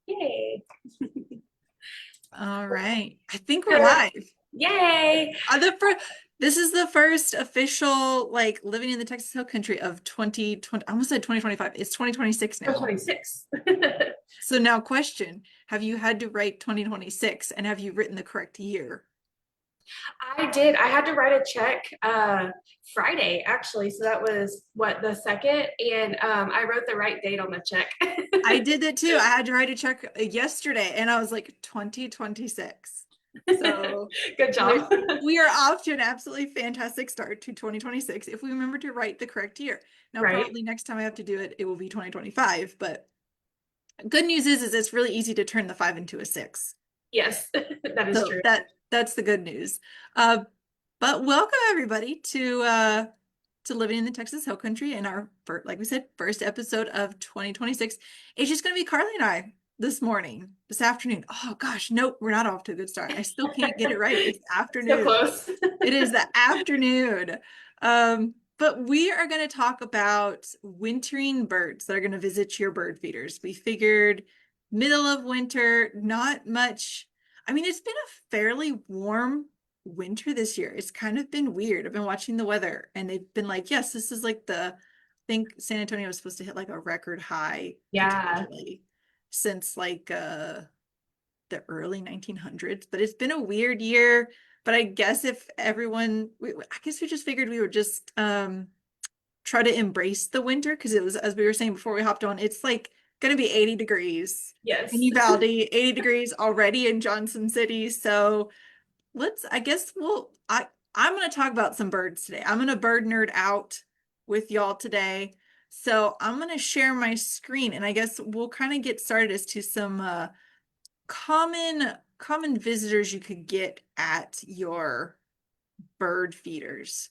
Yay. All right. I think we're Uh, live. Yay. This is the first official like living in the Texas Hill Country of 2020. I almost said 2025. It's 2026 Oh, now. 26. So now question, have you had to write 2026 and have you written the correct year? I did. I had to write a check Friday, actually. So that was what, the second? And I wrote the right date on the check. I did that too. I had to write a check yesterday and I was like 2026. So Good we're, job. we are off to an absolutely fantastic start to 2026 if we remember to write the correct year. Now, Right? probably next time I have to do it, it will be 2025. But good news is it's really easy to turn the five into a six. Yes, that is So true. that's the good news. Uh, but welcome everybody to living in the Texas Hill Country and our like we said, first episode of 2026. It's just gonna be Carly and I this afternoon. Oh gosh, nope, we're not off to a good start. I still can't get it right. It's So afternoon. close. It is the afternoon. But we are going to talk about wintering birds that are going to visit your bird feeders. We figured middle of winter, not much. I mean, it's been a fairly warm winter this year. It's kind of been weird. I've been watching the weather and they've been like, yes, this is like I think San Antonio was supposed to hit like a record high Yeah. potentially since like the early 1900s, but it's been a weird year. But I guess if I guess we just figured we would just try to embrace the winter because it was, as we were saying before we hopped on, it's like going to be 80 degrees in Yes. Uvalde, 80 degrees already in Johnson City. So I guess I'm going to talk about some birds today. I'm going to bird nerd out with y'all today. So I'm going to share my screen and I guess we'll kind of get started as to some common visitors you could get at your bird feeders.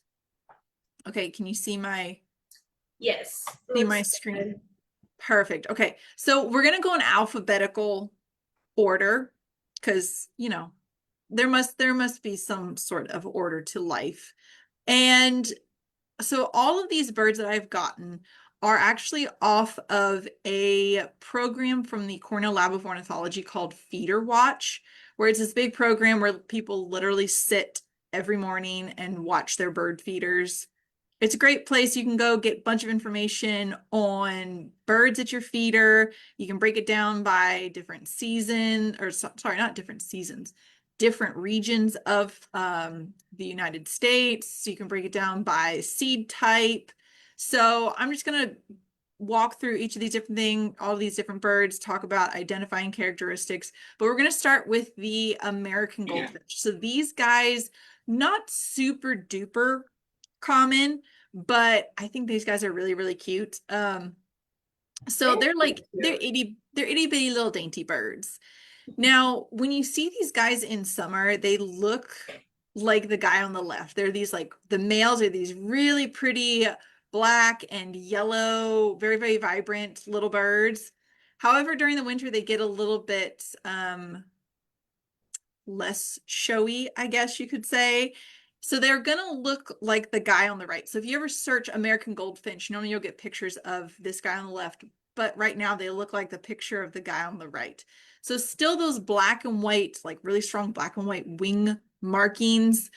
Okay, can you Yes. see my Looks screen? good. Perfect. Okay, so we're gonna go in alphabetical order because there must be some sort of order to life. And so all of these birds that I've gotten are actually off of a program from the Cornell Lab of Ornithology called Feeder Watch, where it's this big program where people literally sit every morning and watch their bird feeders. It's a great place. You can go get a bunch of information on birds at your feeder. You can break it down by different season, or sorry, not different seasons, different regions of the United States. So you can break it down by seed type. So I'm just going to walk through each of these different things, all of these different birds, talk about identifying characteristics. But we're going to start with the American goldfinch. So these guys, not super duper common, but I think these guys are really, really cute. So They're they're pretty like cute. they're itty bitty little dainty birds. Now, when you see these guys in summer, they look like the guy on the left. They're these like the males are these really pretty black and yellow, very, very vibrant little birds. However, during the winter, they get a little bit less showy, I guess you could say. So they're gonna look like the guy on the right. So if you ever search American goldfinch, normally you'll get pictures of this guy on the left, but right now they look like the picture of the guy on the right. So still those black and white, like really strong black and white wing markings,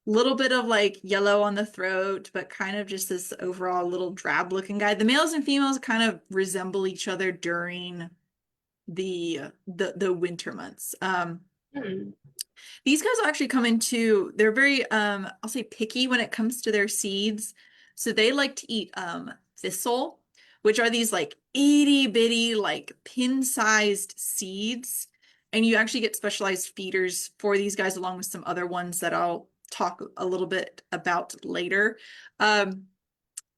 little bit of like yellow on the throat, but kind of just this overall little drab looking guy. The males and females kind of resemble each other during the winter months. Hmm. These guys will actually come into, they're very, I'll say picky when it comes to their seeds. So they like to eat thistle, which are these like itty bitty, like pin-sized seeds. And you actually get specialized feeders for these guys along with some other ones that I'll talk a little bit about later. Um,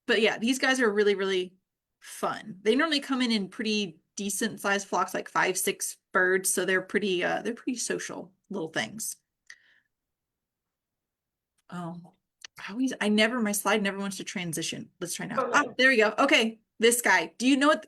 but yeah, these guys are really, really fun. They normally come in pretty decent sized flocks, like 5, 6 birds. So they're pretty social little things. Oh, my slide never wants to transition. Let's try now. Oh Ah, no. there we go. Okay, this guy.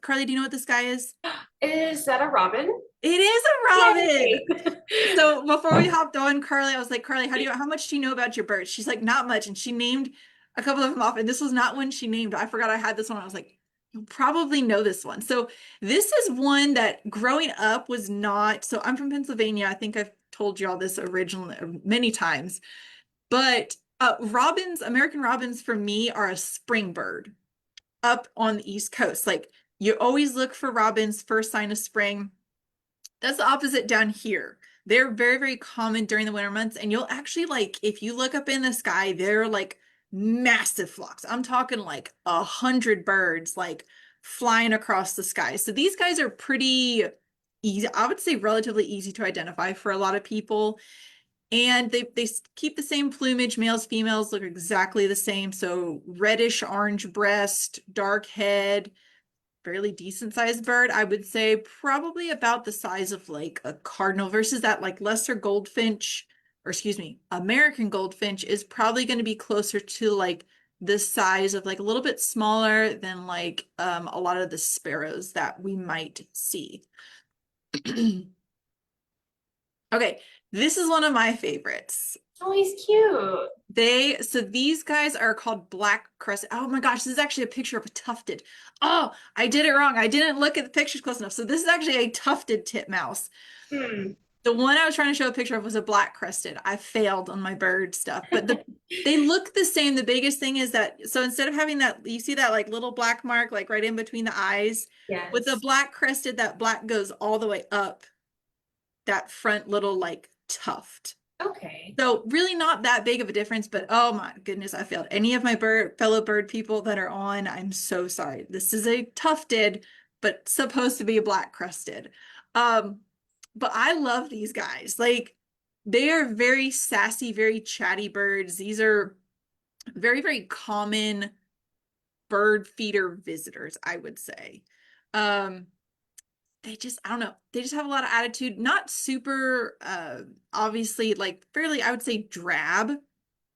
Carly, do you know what this guy is? Is that a robin? It is a robin. Yay. So before we hopped on, Carly, I was like, Carly, how much do you know about your birds? She's like, not much. And she named a couple of them off. And this was not one she named. I forgot I had this one. I was like, probably know this one. So this is one that growing up was not, so I'm from Pennsylvania. I think I've told you all this originally many times, but robins, American robins for me are a spring bird up on the East Coast. Like you always look for robins first sign of spring. That's the opposite down here. They're very, very common during the winter months. And you'll actually like, if you look up in the sky, they're like massive flocks. I'm talking like 100 birds like flying across the sky. So these guys are pretty easy. I would say relatively easy to identify for a lot of people. And they keep the same plumage. Males, females look exactly the same. So reddish orange breast, dark head, fairly decent sized bird. I would say probably about the size of like a cardinal versus that like lesser goldfinch, or excuse me, American goldfinch is probably going to be closer to like the size of like a little bit smaller than like a lot of the sparrows that we might see. Okay, this is one of my favorites. Oh, he's cute. So these guys are called black crested. Oh my gosh, this is actually a picture of a tufted. Oh, I did it wrong. I didn't look at the pictures close enough. So this is actually a tufted titmouse. Hmm. The one I was trying to show a picture of was a black crested. I failed on my bird stuff, but they look the same. The biggest thing is that so instead of having that, you see that like little black mark like right in between the eyes. With the Yes. black crested, that black goes all the way up that front little like tuft. Okay. So really not that big of a difference, but oh my goodness, I failed. Any of my fellow bird people that are on, I'm so sorry. This is a tufted, but supposed to be a black crested. Um, but I love these guys. Like they are very sassy, very chatty birds. These are very, very common bird feeder visitors, I would say. Um, they just, I don't know, they just have a lot of attitude, not super obviously like fairly, I would say drab,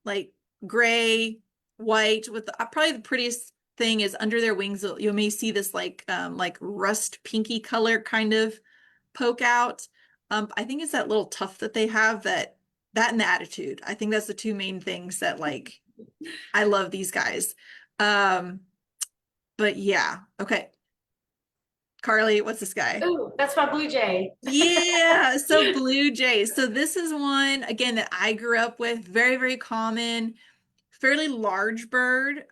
like gray, white with probably the prettiest thing is under their wings you may see this like rust pinky color kind of poke out. I think it's that little tuft that they have that and the attitude. I think that's the two main things that like I love these guys. Um, but yeah, okay. Carly, what's this guy? Ooh, that's my blue jay. Yeah, so blue jays. So this is one again that I grew up with, very, very common, fairly large bird.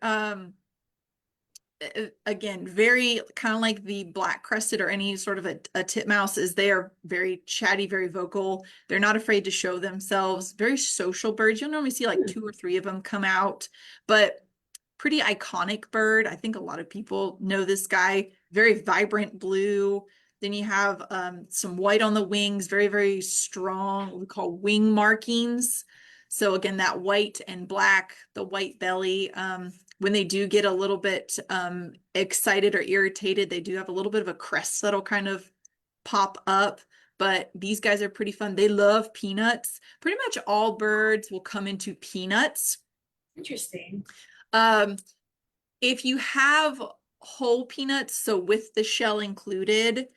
Again, very kind of like the black crested or any sort of a titmouse is they are very chatty, very vocal. They're not afraid to show themselves. Very social birds. You'll normally see like Hmm. two or three of them come out, but pretty iconic bird. I think a lot of people know this guy. Very vibrant blue. Then you have some white on the wings, very, very strong, what we call wing markings. So again, that white and black, the white belly. When they do get a little bit excited or irritated, they do have a little bit of a crest that'll kind of pop up. But these guys are pretty fun. They love peanuts. Pretty much all birds will come into peanuts. Interesting. Um, if you have whole peanuts, so with the shell included,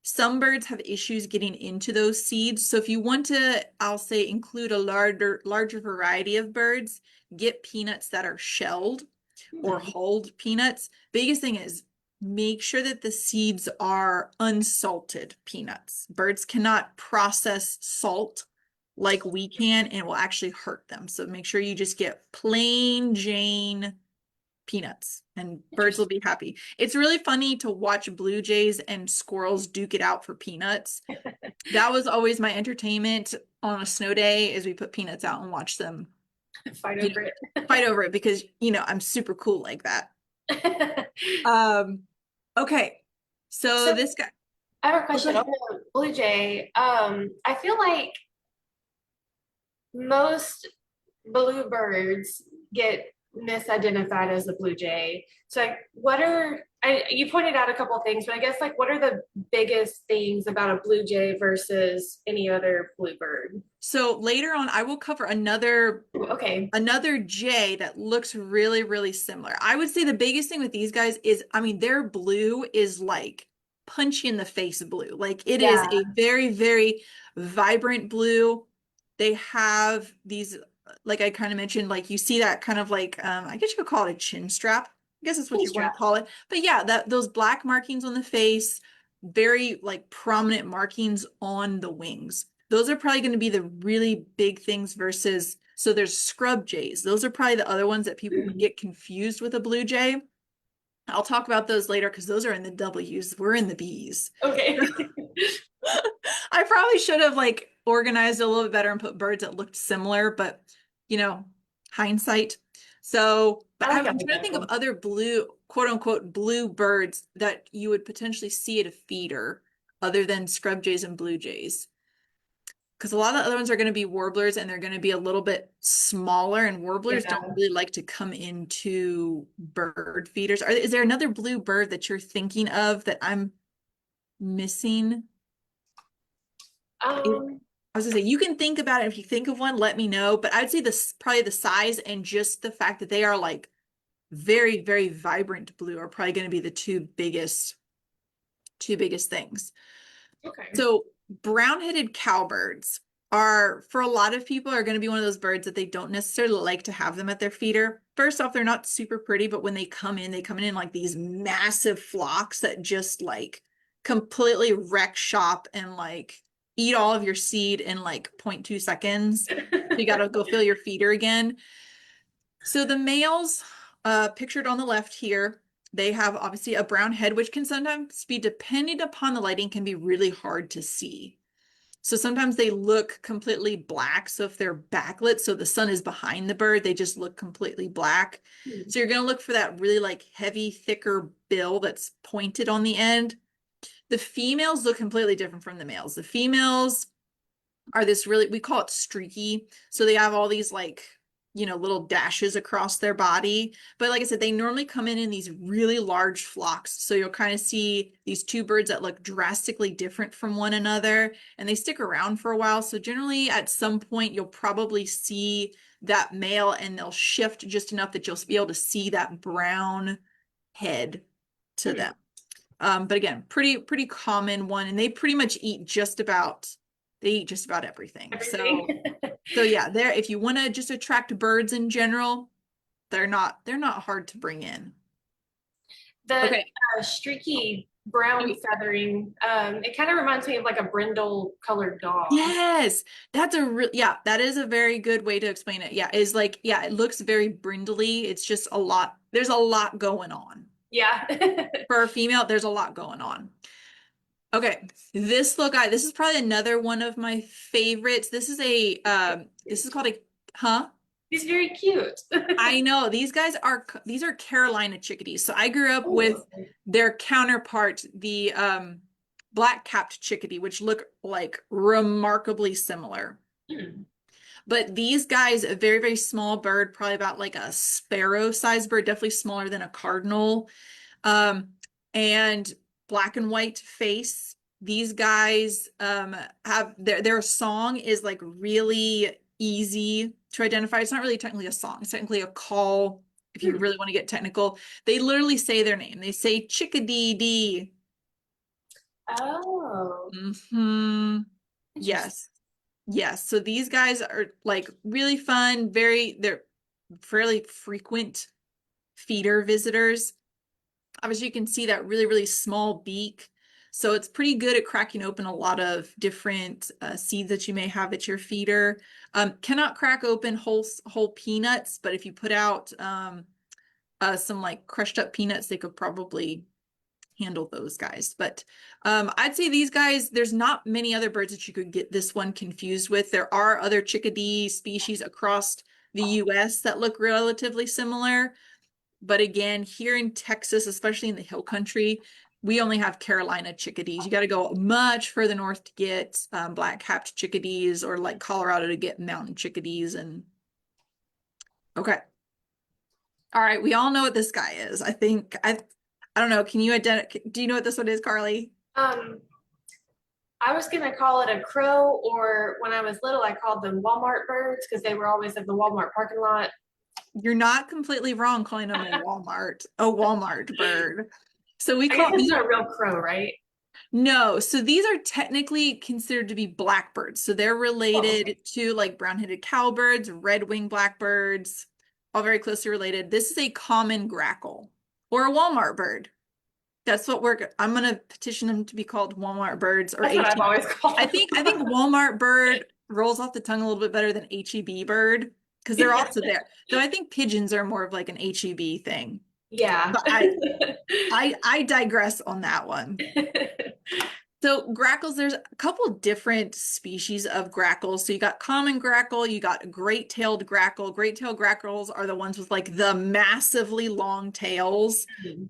some birds have issues getting into those seeds. So if you want to, I'll say include a larger variety of birds, get peanuts that are shelled or Hmm. hulled peanuts. Biggest thing is make sure that the seeds are unsalted peanuts. Birds cannot process salt like we can and it will actually hurt them. So make sure you just get plain Jane peanuts and birds will Interesting. be happy. It's really funny to watch blue jays and squirrels duke it out for peanuts. That was always my entertainment on a snow day is we put peanuts out and watch them, Fight you know, over fight over it because, I'm super cool like that. it. Um, okay. So So this guy, I have a oh, go question on ahead. the blue jay. I feel like most bluebirds get misidentified as a blue jay. So, like, you pointed out a couple of things, but I guess, like, what are the biggest things about a blue jay versus any other bluebird? So later on, I will cover Okay. another J that looks really, really similar. I would say the biggest thing with these guys is, I mean, their blue is like punchy in the face blue. Like it is Yeah. a very, very vibrant blue. They have these, like I kind of mentioned, like you see that kind of like, I guess you could call it a chin strap. I guess that's what Knee you want to strap. call it. But yeah, that those black markings on the face, very like prominent markings on the wings. Those are probably going to be the really big things versus so there's scrub jays. Those are probably the other ones that people would Hmm. get confused with a blue jay. I'll talk about those later because those are in the W's. We're in the B's. Okay. I probably should have like organized a little bit better and put birds that looked similar, but you know, hindsight. So, I but like I'm trying to think of alphabetical. other blue, quote unquote, blue birds that you would potentially see at a feeder other than scrub jays and blue jays. Because a lot of the other ones are going to be warblers and they're going to be a little bit smaller, and warblers don't Yeah. really like to come into bird feeders. Is there another blue bird that you're thinking of that I'm missing? Um, I was gonna say you can think about it. If you think of one, let me know. But I'd say this probably the size and just the fact that they are like very, very vibrant blue are probably going to be the two biggest things. okay. So brown-headed cowbirds are, for a lot of people, are going to be one of those birds that they don't necessarily like to have them at their feeder. First off, they're not super pretty, but when they come in like these massive flocks that just like completely wreck shop and like eat all of your seed in like 0.2 seconds. You got to go fill your feeder again. So the males, pictured on the left here, they have obviously a brown head, which can sometimes be, depending upon the lighting, can be really hard to see. So sometimes they look completely black. So if they're backlit, so the sun is behind the bird, they just look completely black. Hmm. So you're going to look for that really like heavy, thicker bill that's pointed on the end. The females look completely different from the males. The females are this really, we call it streaky. So they have all these like, little dashes across their body. But like I said, they normally come in these really large flocks. So you'll kind of see these two birds that look drastically different from one another, and they stick around for a while. So generally at some point you'll probably see that male and they'll shift just enough that you'll be able to see that brown head to Hmm. them. But again, pretty common one, and they pretty much eat just about everything. Everything. So yeah, there if you want to just attract birds in general, they're not hard to bring in. The Okay. streaky brown feathering, it kind of reminds me of like a brindle colored dog. Yes, that's a real yeah, that is a very good way to explain it. Yeah, is like yeah, it looks very brindly. It's just a lot. There's a lot going on. Yeah. For a female, there's a lot going on. Okay, this is probably another one of my favorites. This is called a, huh? He's very cute. I know these are Carolina chickadees. So I grew up with Oh, their counterpart, the black-capped chickadee, which look like remarkably similar. hmm. But these guys, a very, very small bird, probably about like a sparrow-sized bird, definitely smaller than a cardinal. Um, and black and white face. These guys have their song is like really easy to identify. It's not really technically a song, it's technically a call if you Hmm. really want to get technical. They literally say their name. They say chickadee dee. Oh, Hmm. interesting. Yes. Yes. So these guys are like really fun, they're fairly frequent feeder visitors. Obviously, you can see that really, really small beak. So it's pretty good at cracking open a lot of different seeds that you may have at your feeder. Cannot crack open whole peanuts, but if you put out some like crushed up peanuts, they could probably handle those guys. But I'd say these guys, there's not many other birds that you could get this one confused with. There are other chickadee species across the US that look relatively similar. But again, here in Texas, especially in the hill country, we only have Carolina chickadees. You got to go much further north to get black-capped chickadees, or like Colorado to get mountain chickadees. And okay, all right, we all know what this guy is. I don't know. Can you identify? Do you know what this one is, Carly? Um, I was gonna call it a crow, or when I was little, I called them Walmart birds because they were always at the Walmart parking lot. You're not completely wrong calling them a Walmart bird. So we I guess call it's these not are a real crow, right? No, so these are technically considered to be blackbirds. So they're Oh, okay. related to like brown-headed cowbirds, red-winged blackbirds, all very closely related. This is a common grackle. or a Walmart bird. That's what I'm gonna petition them to be called Walmart birds or That's what I've HEB. always called I them. think Walmart bird rolls off the tongue a little bit better than HEB bird because they're Yeah. also there. Though I think pigeons are more of like an HEB thing. Yeah. But I digress on that one. So grackles, there's a couple different species of grackles. So you got common grackle, you got great-tailed grackle. Great-tailed grackles are the ones with like the massively long tails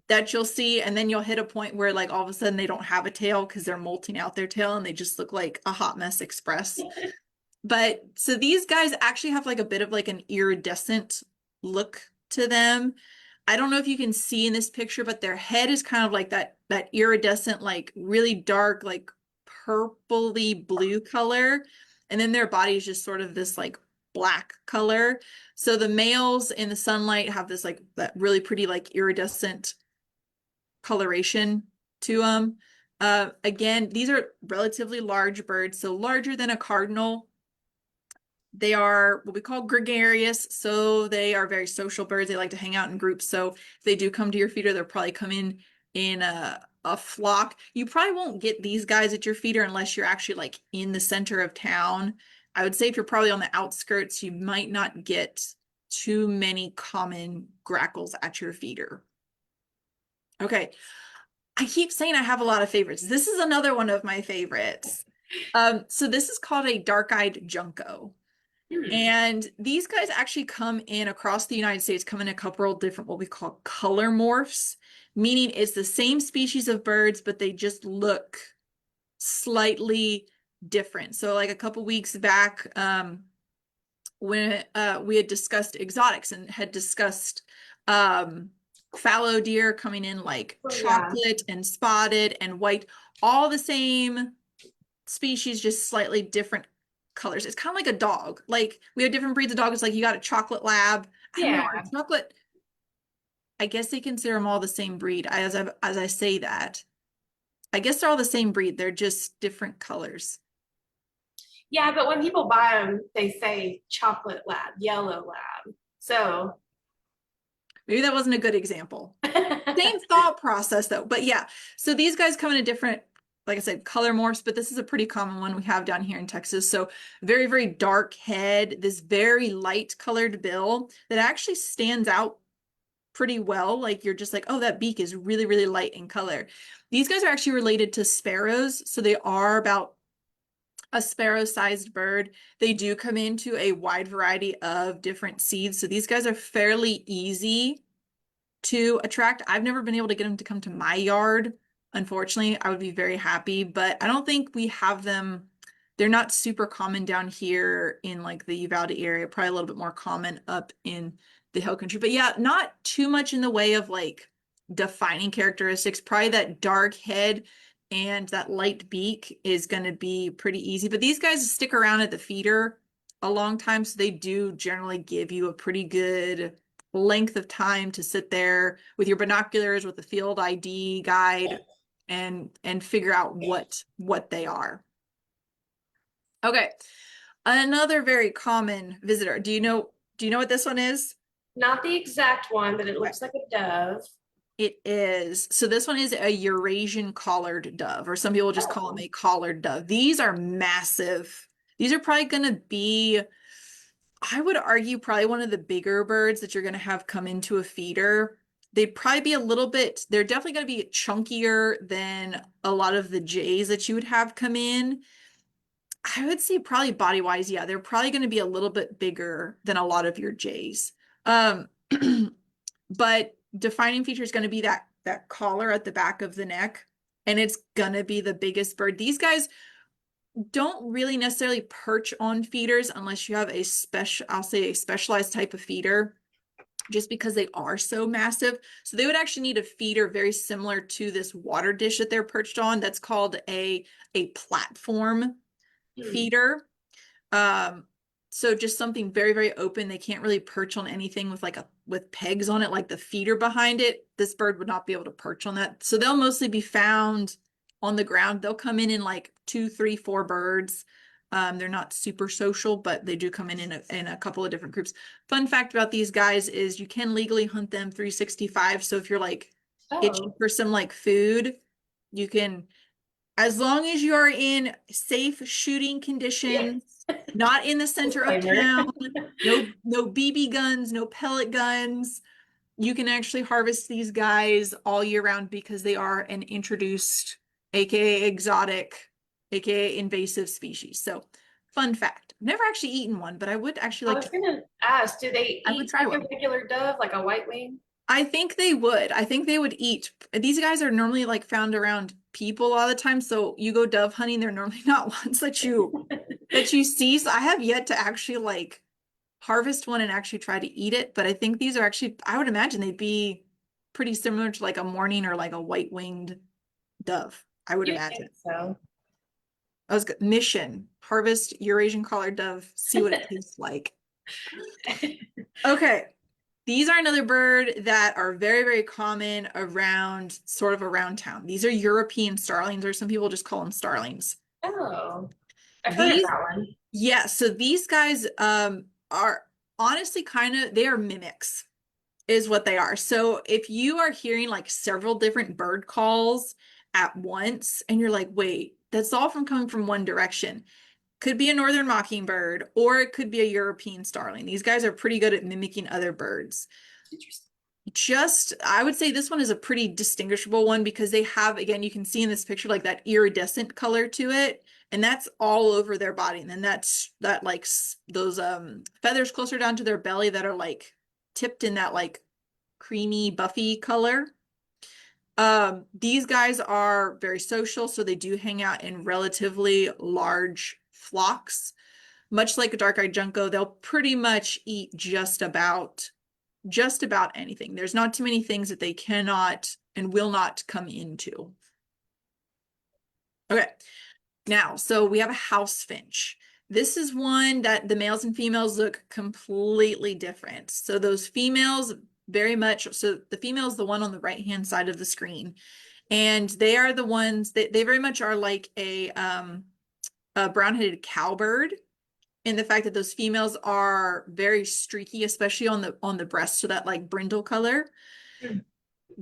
that you'll see, and then you'll hit a point where like all of a sudden they don't have a tail because they're molting out their tail and they just look like a hot mess express. But so these guys actually have like a bit of like an iridescent look to them. I don't know if you can see in this picture, but their head is kind of like that iridescent, like really dark, like purpley blue color. And then their body is just sort of this like black color. So the males in the sunlight have this like that really pretty like iridescent coloration to them. Again, these are relatively large birds, so larger than a cardinal. They are what we call gregarious, so they are very social birds. They like to hang out in groups. So if they do come to your feeder, they'll probably come in a flock. You probably won't get these guys at your feeder unless you're actually like in the center of town. I would say if you're probably on the outskirts, you might not get too many common grackles at your feeder. Okay, I keep saying I have a lot of favorites. This is another one of my favorites. So this is called a dark-eyed junco. Hmm. And these guys actually come in across the United States, come in a couple of different what we call color morphs, meaning it's the same species of birds, but they just look slightly different. So like a couple weeks back, when we had discussed exotics and had discussed fallow deer coming in like Oh, yeah. chocolate and spotted and white, all the same species, just slightly different colors. It's kind of like a dog. Like we have different breeds of dogs. Like you got a chocolate lab. I don't know. Yeah. Are chocolate, I guess they consider them all the same breed. As I say that, I guess they're all the same breed. They're just different colors. Yeah, but when people buy them, they say chocolate lab, yellow lab. So, Maybe that wasn't a good example. Same thought process though. But yeah, so these guys come in a different, like I said, color morphs, but this is a pretty common one we have down here in Texas. So very, very dark head, this very light colored bill that actually stands out pretty well. Like you're just like, oh, that beak is really, really light in color. These guys are actually related to sparrows. So they are about a sparrow-sized bird. They do come into a wide variety of different seeds. So these guys are fairly easy to attract. I've never been able to get them to come to my yard. Unfortunately, I would be very happy, but I don't think we have them. They're not super common down here in like the Uvalde area, probably a little bit more common up in the hill country. But yeah, not too much in the way of like defining characteristics. Probably that dark head and that light beak is going to be pretty easy. But these guys stick around at the feeder a long time, so they do generally give you a pretty good length of time to sit there with your binoculars with the field ID guide and figure out what they are. Okay. Another very common visitor. Do you know what this one is? not the exact one, but it Okay. looks like a dove. It is. So this one is a Eurasian collared dove, or some people just call them Oh. a collared dove. These are massive. These are probably going to be, I would argue, probably one of the bigger birds that you're going to have come into a feeder. They'd probably be a little bit, they're definitely going to be chunkier than a lot of the jays that you would have come in. I would say probably body wise, yeah, they're probably going to be a little bit bigger than a lot of your jays. Um, but defining feature is going to be that collar at the back of the neck, and it's going to be the biggest bird. These guys don't really necessarily perch on feeders unless you have a special, I'll say a specialized type of feeder, just because they are so massive. So they would actually need a feeder very similar to this water dish that they're perched on. That's called a platform Hmm. feeder. Um, so just something very, very open. They can't really perch on anything with like with pegs on it, like the feeder behind it. This bird would not be able to perch on that. So they'll mostly be found on the ground. They'll come in like two, three, four birds. They're not super social, but they do come in a couple of different groups. Fun fact about these guys is you can legally hunt them 365. So if you're like itching Oh, for some like food, you can, as long as you are in safe shooting yeah. conditions, not in the center of Disclaimer. town, no BB guns, no pellet guns, you can actually harvest these guys all year round because they are an introduced, aka exotic, aka invasive species. So, fun fact. I've never actually eaten one, but I would actually I like was to, gonna ask, do they I would eat try like a one. regular dove, like a white wing? I think they would. I think they would eat. These guys are normally like found around people all the time. So you go dove hunting, they're normally not ones that you see. So I have yet to actually like harvest one and actually try to eat it. But I think these are actually, I would imagine they'd be pretty similar to like a morning or like a white-winged dove. I would You'd think imagine. so. I was mission, harvest Eurasian collared dove, see what it tastes like. Okay. These are another bird that are very, very common around sort of around town. These are European starlings, or some people just call them starlings. Oh, I've heard of These, that one. yeah, so these guys are honestly kind of they are mimics is what they are. So if you are hearing like several different bird calls at once and you're like, wait, that's all from coming from one direction. Could be a northern mockingbird or it could be a European starling. These guys are pretty good at mimicking other birds. Interesting. Just, I would say this one is a pretty distinguishable one because they have, again, you can see in this picture like that iridescent color to it, and that's all over their body. And then that like those feathers closer down to their belly that are like tipped in that like creamy buffy color. These guys are very social, so they do hang out in relatively large flocks. Much like a dark-eyed junco, they'll pretty much eat just about anything. There's not too many things that they cannot and will not come into. Okay, now, so we have a house finch. This is one that the males and females look completely different. So those females very much, so the female is the one on the right-hand side of the screen. And they are the ones that they very much are like a brown-headed cowbird in the fact that those females are very streaky, especially on the breast, so that like brindle color. Hmm.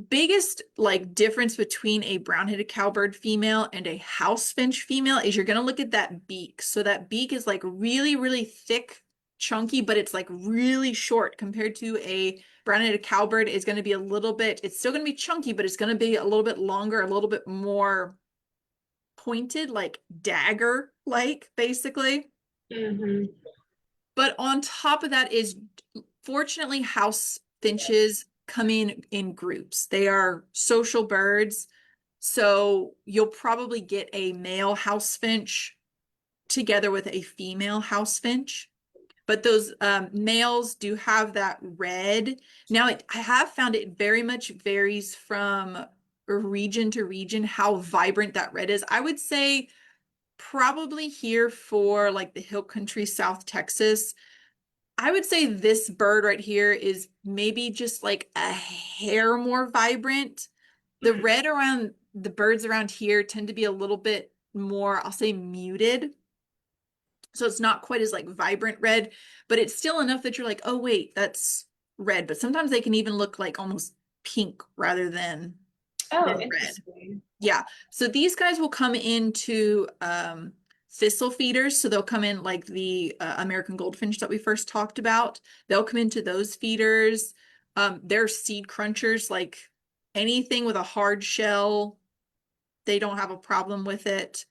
Biggest like difference between a brown-headed cowbird female and a house finch female is you're going to look at that beak. So that beak is like really, really thick, chunky, but it's like really short compared to a brown-headed cowbird is going to be a little bit, it's still going to be chunky, but it's going to be a little bit longer, a little bit more pointed, like dagger like basically. Mm-hmm. But on top of that is fortunately house finches come in groups. They are social birds. So you'll probably get a male house finch together with a female house finch. But those males do have that red. Now, I have found it very much varies from region to region how vibrant that red is. I would say probably here for like the hill country, South Texas, I would say this bird right here is maybe just like a hair more vibrant. The Mm. red around the birds around here tend to be a little bit more, I'll say muted. So it's not quite as like vibrant red, but it's still enough that you're like, oh wait, that's red. But sometimes they can even look like almost pink rather than Oh, red. interesting. Yeah. So these guys will come into thistle feeders. So they'll come in like the American goldfinch that we first talked about. They'll come into those feeders. They're seed crunchers, like anything with a hard shell, they don't have a problem with it.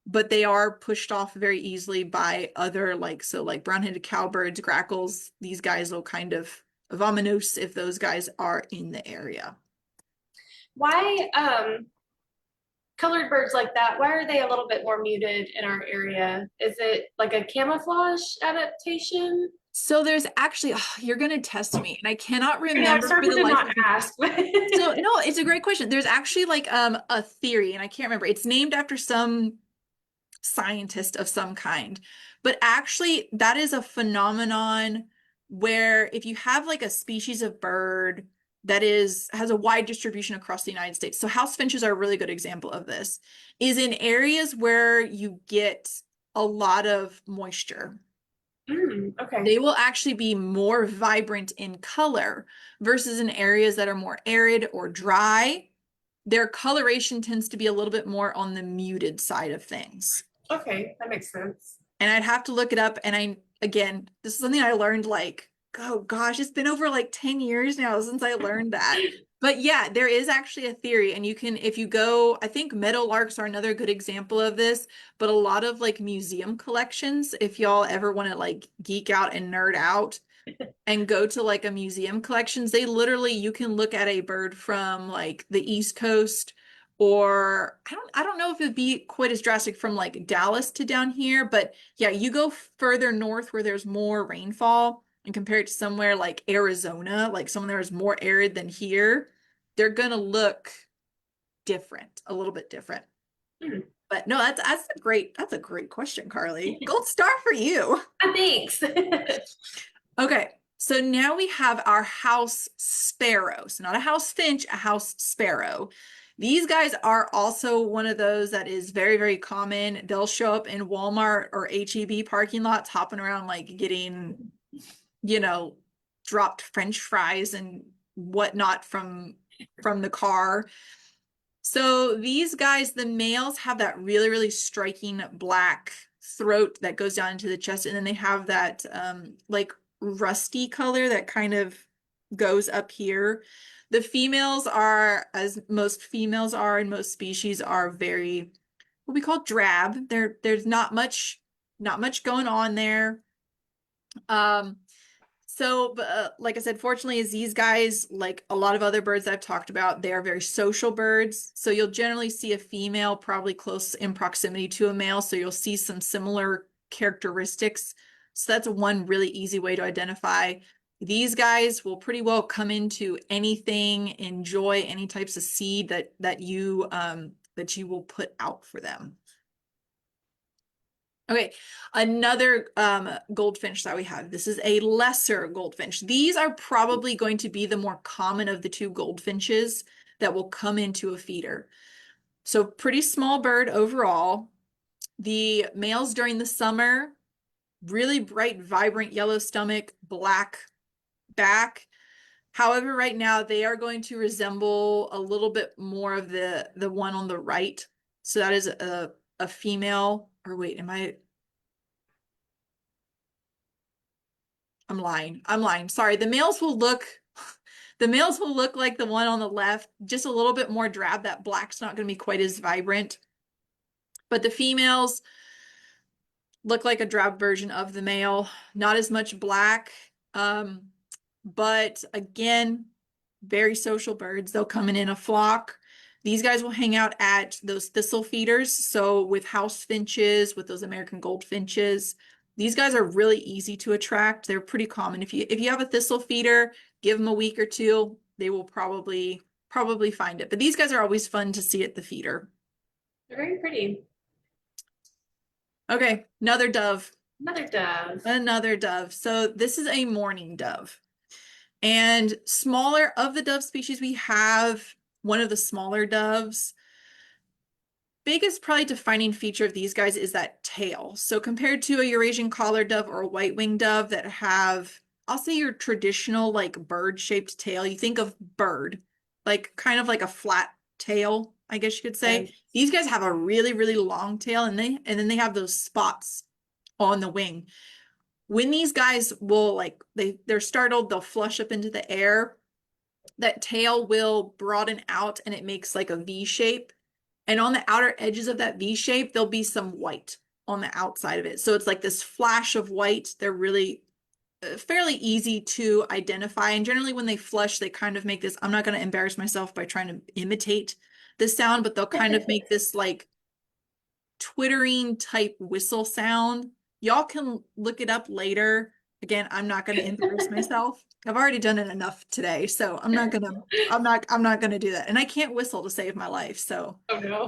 But they are pushed off very easily by other like so like brown-headed cowbirds, grackles. These guys will kind of vominos if those guys are in the area. Why colored birds like that, why are they a little bit more muted in our area? Is it like a camouflage adaptation? So there's actually, you're going to test me, and I cannot Yeah, I'm remember for certain the to life not of me. ask. So no, it's a great question. There's actually like a theory, and I can't remember. It's named after some scientist of some kind. But actually, that is a phenomenon where if you have like a species of bird that has a wide distribution across the United States. So house finches are a really good example of this. Is in areas where you get a lot of moisture. Okay. They will actually be more vibrant in color versus in areas that are more arid or dry. Their coloration tends to be a little bit more on the muted side of things. Okay, that makes sense. And I'd have to look it up. And again, this is something I learned like, oh gosh, it's been over like 10 years now since I learned that. But yeah, there is actually a theory. And you can, if you go, I think meadowlarks are another good example of this, but a lot of like museum collections, if y'all ever want to like geek out and nerd out, and go to like a museum collections, they literally you can look at a bird from like the East Coast or I don't know if it'd be quite as drastic from like Dallas to down here, but yeah, you go further north where there's more rainfall and compare it to somewhere like Arizona, like somewhere that's more arid than here, they're gonna look different, a little bit different. Hmm. But no, that's a great question, Carly. Gold star for you. Thanks. Okay, so now we have our house sparrow. So not a house finch, a house sparrow. These guys are also one of those that is very, very common. They'll show up in Walmart or HEB parking lots, hopping around like getting, you know, dropped French fries and whatnot from the car. So these guys, the males have that really, really striking black throat that goes down into the chest, and then they have that like rusty color that kind of goes up here. The females are, as most females are in most species, are very what we call drab. There's not much going on there. Um, like I said, fortunately, is these guys, like a lot of other birds I've talked about, they are very social birds. So you'll generally see a female probably close in proximity to a male. So you'll see some similar characteristics. So that's one really easy way to identify. These guys will pretty well come into anything, enjoy any types of seed that you will put out for them. Okay, another goldfinch that we have. This is a lesser goldfinch. These are probably going to be the more common of the two goldfinches that will come into a feeder. So pretty small bird overall. The males during the summer, really bright, vibrant yellow stomach, black back. However, right now they are going to resemble a little bit more of the one on the right. So that is a female, or wait, I'm lying. I'm lying. Sorry. The males will look like the one on the left, just a little bit more drab. That black's not going to be quite as vibrant. But the females look like a drab version of the male, not as much black. Um, but again, very social birds. They'll come in a flock. These guys will hang out at those thistle feeders. So with house finches, with those American goldfinches, these guys are really easy to attract. They're pretty common. If you have a thistle feeder, give them a week or two, they will probably find it. But these guys are always fun to see at the feeder. They're very pretty. Okay, another dove. Another dove. Another dove. So this is a mourning dove. And smaller of the dove species, we have one of the smaller doves. Biggest probably defining feature of these guys is that tail. So compared to a Eurasian collared dove or a white-winged dove that have, I'll say your traditional like bird-shaped tail, you think of bird, like kind of like a flat tail, I guess you could Yeah. say. These guys have a really, really long tail and then they have those spots on the wing. When these guys will like they're startled, they'll flush up into the air. That tail will broaden out and it makes like a V shape. And on the outer edges of that V shape, there'll be some white on the outside of it. So it's like this flash of white. They're really fairly easy to identify. And generally when they flush, they kind of make this, I'm not going to embarrass myself by trying to imitate this sound, but they'll kind of make this like twittering type whistle sound. Y'all can look it up later. Again, I'm not going to embarrass myself. I've already done it enough today, so I'm not gonna do that. And I can't whistle to save my life. So Oh no.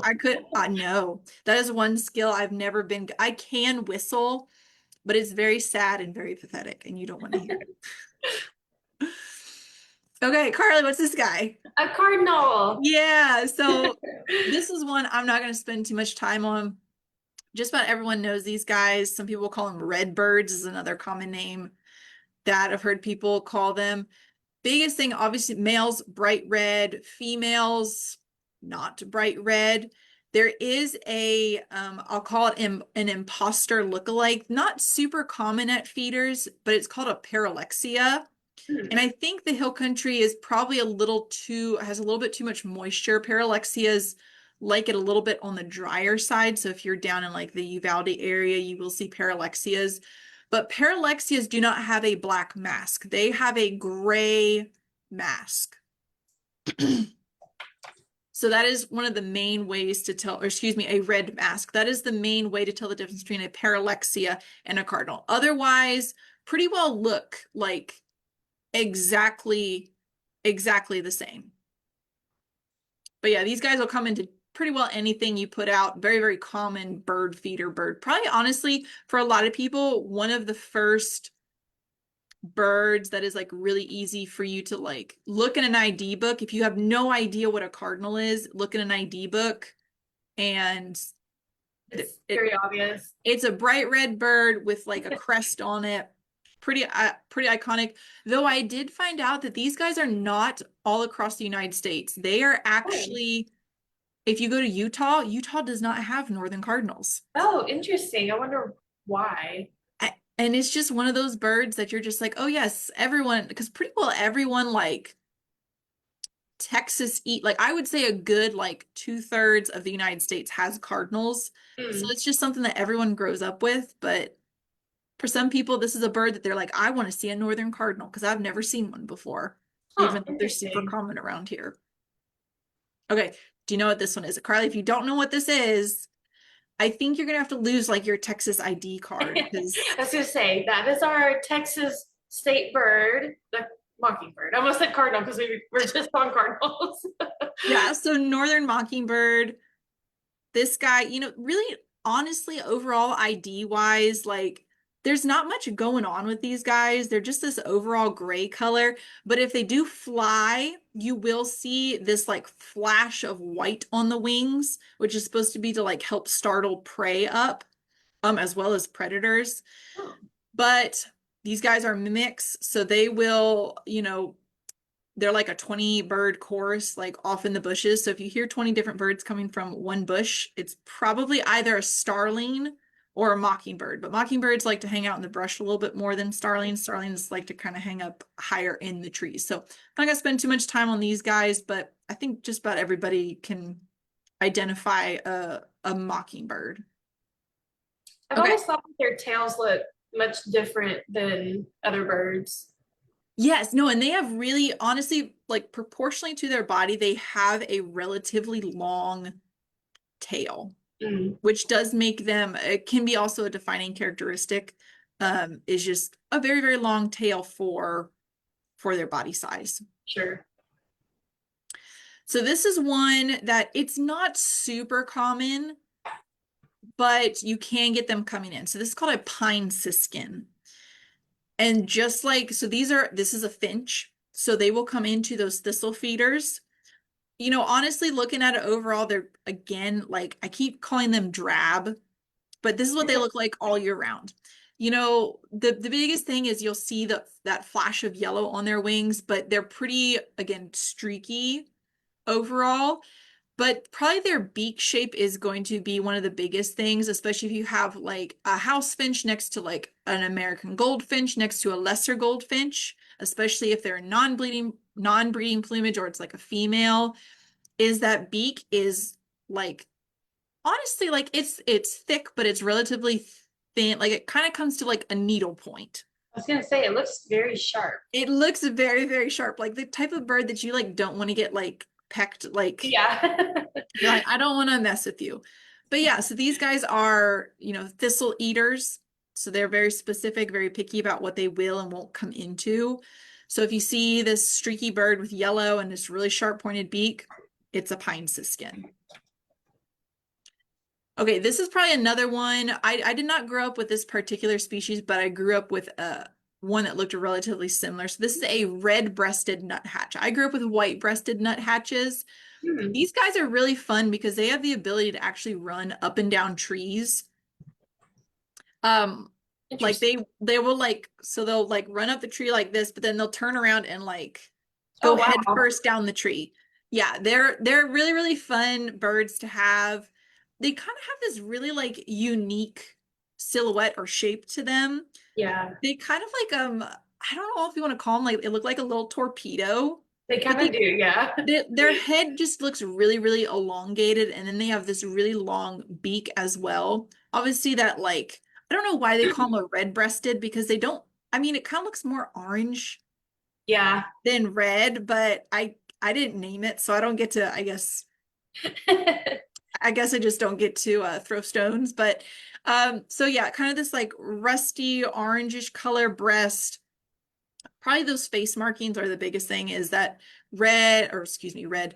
I know that is one skill I've never been. I can whistle, but it's very sad and very pathetic, and you don't want to hear it. Okay, Carly, what's this guy? A cardinal. Yeah, so this is one I'm not going to spend too much time on. just about everyone knows these guys. Some people call them red birds is another common name that I've heard people call them. Biggest thing, obviously, males, bright red, females, not bright red. There is I'll call it an imposter lookalike, not super common at feeders, but it's called a paralexia. And Hmm. I think the hill country is probably has a little bit too much moisture. Parallaxias like it a little bit on the drier side. So if you're down in like the Uvalde area, you will see parallaxias. But parallaxias do not have a black mask. They have a gray mask. So that is one of the main ways to tell, or excuse me, a red mask. That is the main way to tell the difference between a parallaxia and a cardinal. Otherwise, pretty well look like exactly the same. But yeah, these guys will come into pretty well anything you put out. Very, very common bird feeder bird. Probably honestly, for a lot of people, one of the first birds that is like really easy for you to like look in an ID book. If you have no idea what a cardinal is, look in an ID book and It's it, very obvious. it's a bright red bird with like a crest on it. Pretty iconic. Though I did find out that these guys are not all across the United States. They are Oh, actually, if you go to Utah, Utah does not have northern cardinals. oh, interesting. I wonder why. And it's just one of those birds that you're just like, oh yes, everyone, because pretty well everyone like Texas eat like I would say a good like 2/3 of the United States has cardinals. So Hmm. it's just something that everyone grows up with. But for some people, this is a bird that they're like, I want to see a northern cardinal because I've never seen one before, Huh, even though they're super interesting. common around here. Okay, do you know what this one is? Carly, if you don't know what this is, I think you're gonna have to lose like your Texas ID card I because was gonna say that is our Texas state bird, the mockingbird. I almost said cardinal because we're just on cardinals. yeah, so northern mockingbird, this guy, really honestly, overall ID wise, like there's not much going on with these guys. They're just this overall gray color. But if they do fly, you will see this like flash of white on the wings, which is supposed to be to like help startle prey up, as well as predators. Oh, But these guys are mimics, so they will, they're like a 20 bird chorus, like off in the bushes. So if you hear 20 different birds coming from one bush, it's probably either a starling or a mockingbird. But mockingbirds like to hang out in the brush a little bit more than starlings. Starlings like to kind of hang up higher in the trees. So I'm not gonna spend too much time on these guys, but I think just about everybody can identify a mockingbird. I've Okay. always thought that their tails look much different than other birds. Yes, no, and they have really, honestly, like proportionally to their body, they have a relatively long tail, Mm, which does make them, it can be also a defining characteristic, is just a very, very long tail for their body size. sure. So this is one that it's not super common, but you can get them coming in. So this is called a pine siskin. And just like, so this is a finch. So they will come into those thistle feeders. Honestly, looking at it overall, they're again, like I keep calling them drab, but this is what they look like all year round. The biggest thing is you'll see that flash of yellow on their wings, but they're pretty, again, streaky overall. But probably their beak shape is going to be one of the biggest things, especially if you have like a house finch next to like an American goldfinch next to a lesser goldfinch, especially if they're non-breeding plumage or it's like a female, is that beak is like honestly like it's thick, but it's relatively thin. Like it kind of comes to like a needle point. I was gonna say it looks very sharp. It looks very, very sharp, like the type of bird that you like don't want to get like pecked, like Yeah. you're like, I don't want to mess with you. But yeah, so these guys are, thistle eaters. So they're very specific, very picky about what they will and won't come into. So if you see this streaky bird with yellow and this really sharp pointed beak, it's a pine siskin. Okay, this is probably another one. I did not grow up with this particular species, but I grew up with one that looked relatively similar. So this is a red-breasted nuthatch. I grew up with white-breasted nuthatches. Hmm. These guys are really fun because they have the ability to actually run up and down trees. Um, like Interesting. they will like so they'll like run up the tree like this, but then they'll turn around and like Oh, go head wow. first down the tree. Yeah, they're really really fun birds to have. They kind of have this really like unique silhouette or shape to them. Yeah, They kind of like I don't know if you want to call them like it look like a little torpedo, they but kind of do. Yeah. their head just looks really, really elongated, and then they have this really long beak as well. Obviously, that like I don't know why they call them a red-breasted because they don't. I mean, it kind of looks more orange Yeah. than red, but I didn't name it, so I don't get to. I guess I just don't get to throw stones. But so yeah, kind of this like rusty orangish color breast. Probably those face markings are the biggest thing is that red, or excuse me, red,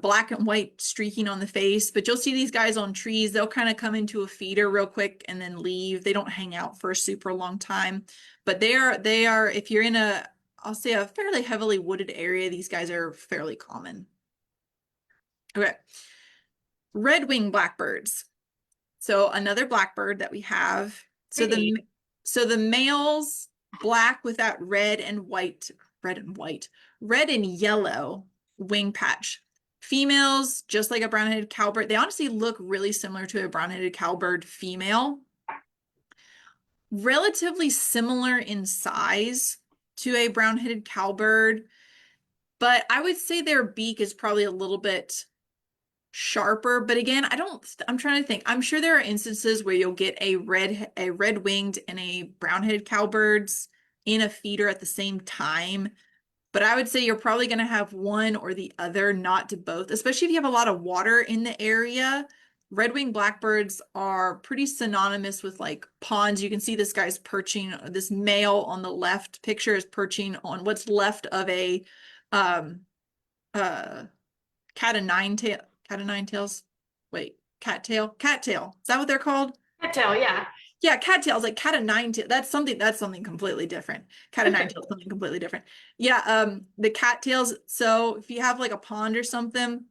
black and white streaking on the face. But you'll see these guys on trees, they'll kind of come into a feeder real quick and then leave. They don't hang out for a super long time. But they are, if you're in a, I'll say a fairly heavily wooded area, these guys are fairly common. Okay. Red-winged blackbirds. So another blackbird that we have. So Pretty. the males black with that red and yellow wing patch. Females just like a brown-headed cowbird. They honestly look really similar to a brown-headed cowbird female. Relatively similar in size to a brown-headed cowbird, but I would say their beak is probably a little bit sharper. But again, I'm trying to think. I'm sure there are instances where you'll get a red-winged and a brown-headed cowbirds in a feeder at the same time. But I would say you're probably going to have one or the other, not to both, especially if you have a lot of water in the area. Red-winged blackbirds are pretty synonymous with like ponds. You can see this guy's perching, this male on the left picture is perching on what's left of a um uh cat of nine tails. Wait, cattail. Is that what they're called? I tell, yeah. Yeah, cattails, like cat of nine tails. That's something completely different. Cat of nine tails, something completely different. Yeah, the cattails. So if you have like a pond or something,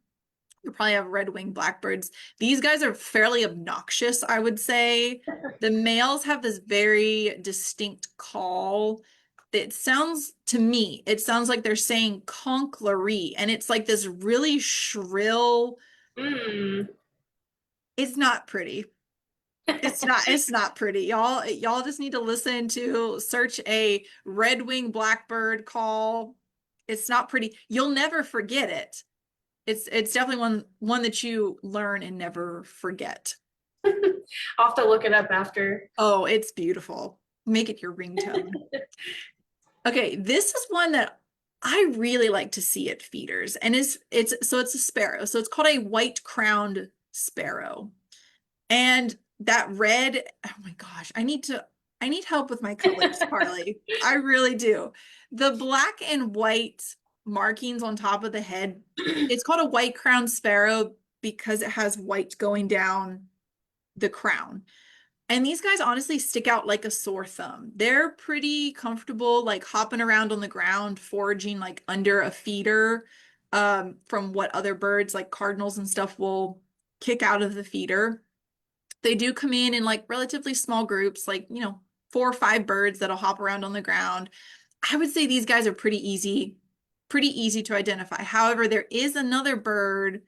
you probably have red-winged blackbirds. These guys are fairly obnoxious, I would say. The males have this very distinct call. It sounds to me, it sounds like they're saying conklery, and it's like this really shrill. Mm. It's not pretty. It's not pretty. Y'all just need to listen to search a red-winged blackbird call. It's not pretty. You'll never forget it. It's definitely one that you learn and never forget. I'll have to look it up after. Oh, it's beautiful. Make it your ringtone. Okay, this is one that I really like to see at feeders, and it's a sparrow. So it's called a white-crowned sparrow. And that red, oh my gosh, I need help with my colors, Carly. I really do. The black and white markings on top of the head, it's called a white crowned sparrow because it has white going down the crown. And these guys honestly stick out like a sore thumb. They're pretty comfortable, like hopping around on the ground, foraging like under a feeder, from what other birds like cardinals and stuff will kick out of the feeder. They do come in like relatively small groups, like, 4 or 5 birds that'll hop around on the ground. I would say these guys are pretty easy to identify. However, there is another bird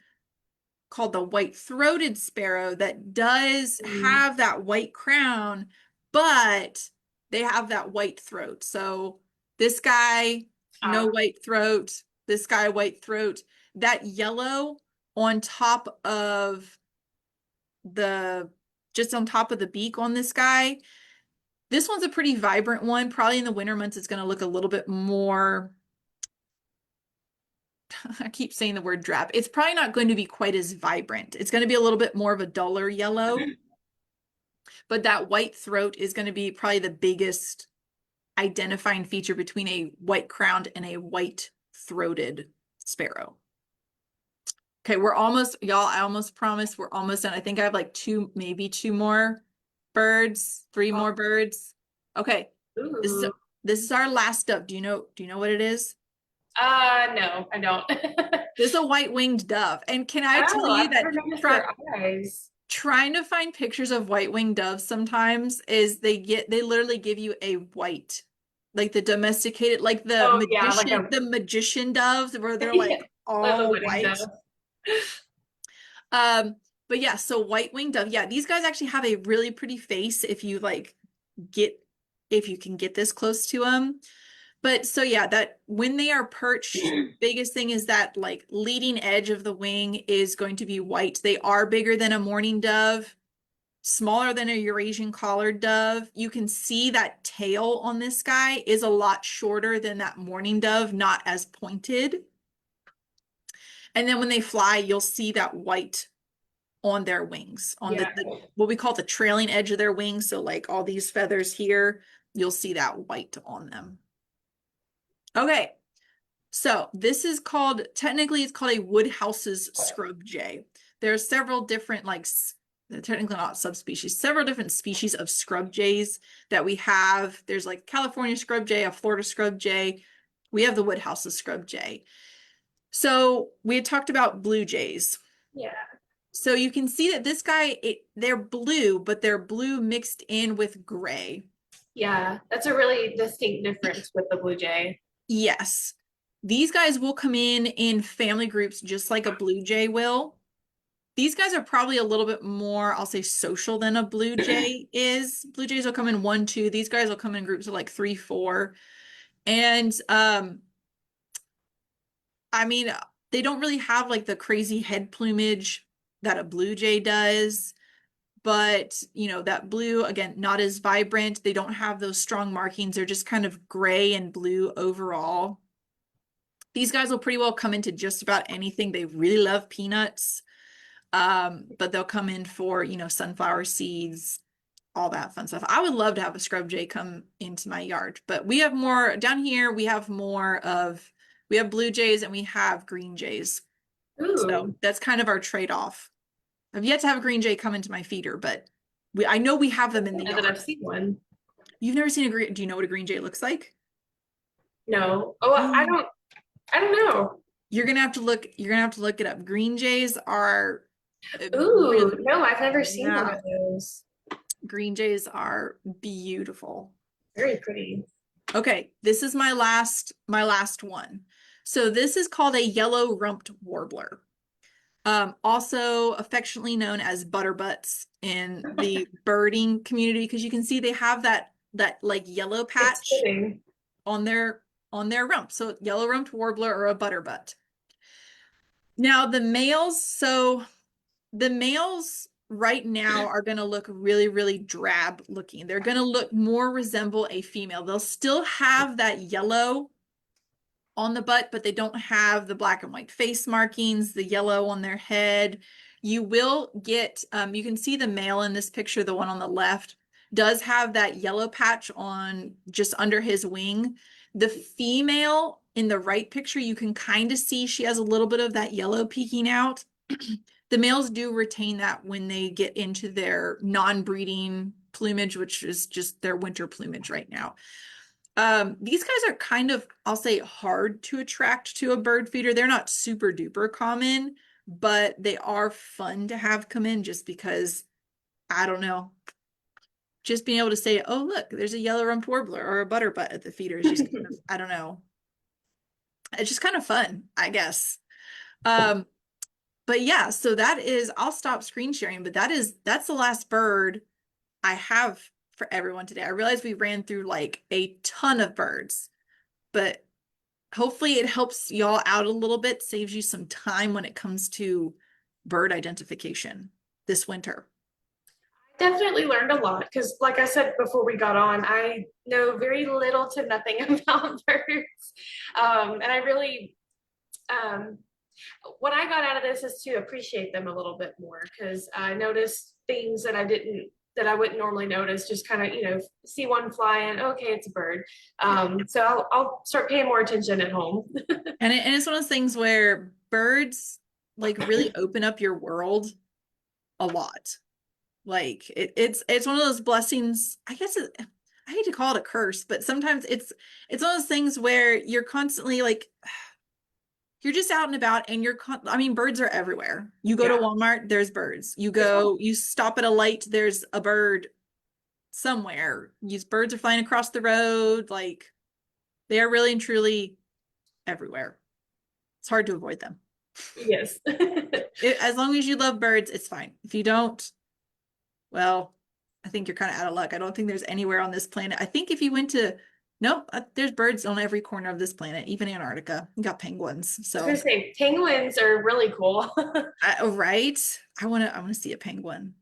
called the white-throated sparrow that does Mm. have that white crown, but they have that white throat. So this guy, no Ah, white throat. This guy, white throat. That yellow on top of the just on top of the beak on this guy. This one's a pretty vibrant one. Probably in the winter months, it's going to look a little bit more. I keep saying the word drab. It's probably not going to be quite as vibrant. It's going to be a little bit more of a duller yellow, but that white throat is going to be probably the biggest identifying feature between a white crowned and a white throated sparrow. Okay, we're almost, y'all, I almost promised we're almost done. I think I have like maybe two more birds, three oh, more birds. Okay, this is ooh. this is our last dove. Do you know what it is? No, I don't. This is a white-winged dove. And can I tell Oh, you I've that never noticed try their eyes. trying to find pictures of white-winged doves sometimes is they literally give you a white, like the domesticated, like Oh yeah, like a the magician doves where they're yeah, like like the all wedding white. dove. Um, but yeah, so white-winged dove, yeah, these guys actually have a really pretty face if you like get if you can get this close to them. But so yeah, that when they are perched, biggest thing is that like leading edge of the wing is going to be white. They are bigger than a mourning dove, smaller than a Eurasian collared dove. You can see that tail on this guy is a lot shorter than that mourning dove, not as pointed. And then when they fly, you'll see that white on their wings, on Yeah. the what we call the trailing edge of their wings. So like all these feathers here, you'll see that white on them. Okay. So this is called, technically it's called a Woodhouse's scrub jay. There are several different they're technically not subspecies, several different species of scrub jays that we have. There's like California scrub jay, a Florida scrub jay. We have the Woodhouse's scrub jay. So we had talked about blue jays. Yeah. So you can see that this guy, they're blue, but they're blue mixed in with gray. Yeah. That's a really distinct difference with the blue jay. Yes. These guys will come in family groups just like a blue jay will. These guys are probably a little bit more, I'll say, social than a blue jay is. Blue jays will come in one, two. These guys will come in groups of like three, four. And I mean, they don't really have like the crazy head plumage that a blue jay does. But, you know, that blue, again, not as vibrant. They don't have those strong markings. They're just kind of gray and blue overall. These guys will pretty well come into just about anything. They really love peanuts. But they'll come in for, you know, sunflower seeds, all that fun stuff. I would love to have a scrub jay come into my yard, but we have more down here. We have blue jays and we have green jays. So Ooh. that's kind of our trade-off. I've yet to have a green jay come into my feeder, but I know we have them in the Now that I've yard. seen one. You've never seen a green, do you know what a green jay looks like? No. Oh, I don't know. You're gonna have to look it up. Green jays are Ooh, really, no, I've never seen one yeah, of those. green jays are beautiful. Very pretty. Okay, this is my last one. So this is called a yellow rumped warbler. Also affectionately known as butterbutts in the birding community because you can see they have that like yellow It's patch fitting. on their rump. So yellow rumped warbler or a butterbutt. Now the males right now are going to look really, really drab looking. They're going to look more resemble a female. They'll still have that yellow on the butt, but they don't have the black and white face markings, the yellow on their head. You will get, you can see the male in this picture, the one on the left, does have that yellow patch on just under his wing. The female in the right picture, you can kind of see she has a little bit of that yellow peeking out. The males do retain that when they get into their non-breeding plumage, which is just their winter plumage right now. These guys are kind of, I'll say, hard to attract to a bird feeder. They're not super duper common, but they are fun to have come in just because, I don't know, just being able to say, oh, look, there's a yellow rumped warbler or a butterbutt at the feeder is just kind of, I don't know. It's just kind of fun, I guess. Um, but yeah, so that is, I'll stop screen sharing, but that's the last bird I have for everyone today. I realize we ran through like a ton of birds, but hopefully it helps y'all out a little bit, saves you some time when it comes to bird identification this winter. Definitely learned a lot because, like I said before we got on, I know very little to nothing about birds. And I really, um, what I got out of this is to appreciate them a little bit more because I noticed things that I wouldn't normally notice, just kind of, see one flying, okay, it's a bird. So I'll start paying more attention at home. And it's one of those things where birds like really open up your world a lot. Like it's one of those blessings. I hate to call it a curse, but sometimes it's one of those things where you're constantly like you're just out and about and I mean, birds are everywhere. You go to Yeah. Walmart, there's birds. Yeah. You stop at a light, there's a bird somewhere. These birds are flying across the road. Like they are really and truly everywhere. It's hard to avoid them. Yes. As long as you love birds, it's fine. If you don't, well, I think you're kind of out of luck. I don't think there's anywhere on this planet. I think if you went to, nope, there's birds on every corner of this planet, even Antarctica. You got penguins. I was gonna So, say penguins are really cool. right? I want to see a penguin.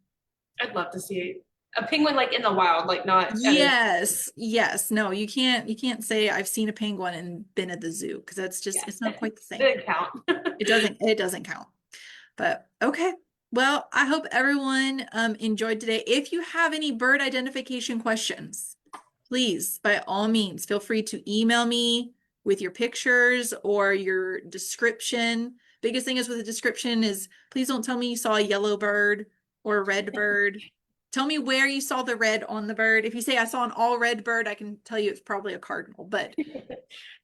I'd love to see a penguin like in the wild, like not at a Yes, yes. No, you can't say I've seen a penguin and been at the zoo because that's just yeah. it's not quite the same. Didn't count. It doesn't count. But okay. Well, I hope everyone enjoyed today. If you have any bird identification questions, please, by all means, feel free to email me with your pictures or your description. Biggest thing is with the description is please don't tell me you saw a yellow bird or a red bird. Tell me where you saw the red on the bird. If you say I saw an all red bird, I can tell you it's probably a cardinal. But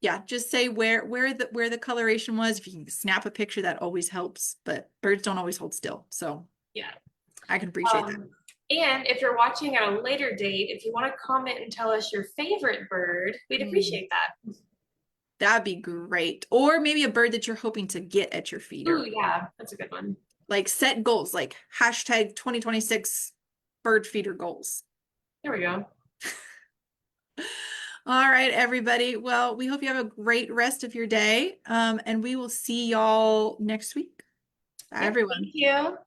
yeah, just say where the coloration was. If you can snap a picture, that always helps. But birds don't always hold still, so Yeah. I can appreciate that. And if you're watching at a later date, if you want to comment and tell us your favorite bird, we'd Mm, appreciate that. that'd be great. Or maybe a bird that you're hoping to get at your Ooh, feeder. yeah, that's a good one. Like set goals, like hashtag 2026 bird feeder goals. There we go. All right, everybody. Well, we hope you have a great rest of your day. And we will see y'all next week. Bye, Yep. everyone. Thank you.